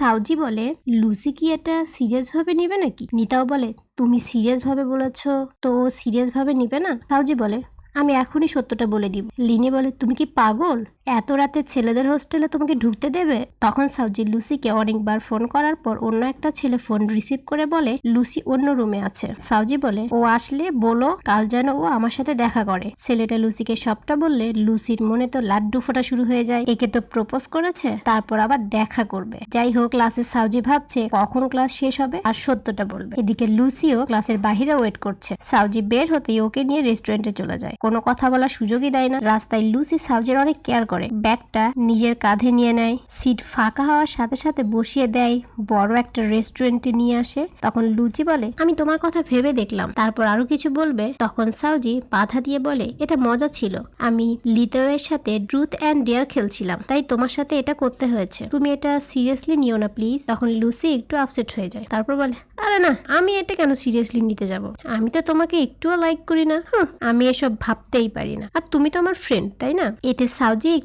সাউজি বলে লুসি কি এটা সিরিয়াস ভাবে নিবে নাকি? নিতাও বলে তুমি সিরিয়াস ভাবে বলেছ, তো ও সিরিয়াস ভাবে নিবে না? সাউজি বলে আমি এখনই সত্যটা বলে দিব। লিনি বলে তুমি কি পাগল? এত রাতে ছেলেদের হোস্টেলে তোমাকে ঢুকতে দেবে? তখন সাউজি লুসিকে অনেকবার ফোন করার পর অন্য একটা ছেলে ফোন রিসিভ করে বলে লুসি অন্য রুমে আছে। সাউজি বলে ও আসলে বলো কাল যেন ও আমার সাথে দেখা করে। ছেলেটা লুসিকে সবটা বললে লুসির মনে তো লাড্ডু ফোটা শুরু হয়ে যায়। একে তো প্রপোজ করেছে, তারপর আবার দেখা করবে। যাই হোক, ক্লাসে সাউজি ভাবছে কখন ক্লাস শেষ হবে আর সত্যটা বলবে। এদিকে লুসিও ক্লাসের বাহিরে ওয়েট করছে। সাউজি বের হতেই ওকে নিয়ে রেস্টুরেন্টে চলে যায়। কোনো কথা বলার সুযোগই দেয় না। রাস্তায় লুসি সাউজির অনেক কেয়ার করে, ব্যাগটা নিজের কাঁধে নিয়ে নেয়, সিট ফাঁকা হওয়ার সাথে সাথে বসিয়ে দেয়, বড় একটা রেস্টুরেন্টে নিয়ে আসে। তখন লুচি বলে আমি তোমার কথা ভেবে দেখলাম, তারপর আরো কিছু বলবে। তখন সাউজি বাধা দিয়ে বলে এটা মজা ছিল, আমি লিতেওয়ের সাথে ট্রুথ অ্যান্ড ডেয়ার খেলছিলাম, তাই তোমার সাথে এটা করতে হয়েছে, তুমি এটা সিরিয়াসলি নিও না প্লিজ। তখন লুসি একটু আপসেট হয়ে যায়, তারপর বলে আরে না, আমি এটা কেন সিরিয়াসলি নিতে যাব? আমি তো তোমাকে একটুও লাইক করি না, আমি এসব ভাবতেই পারি না, আর তুমি তো আমার ফ্রেন্ড, তাই না? এতে সাউজি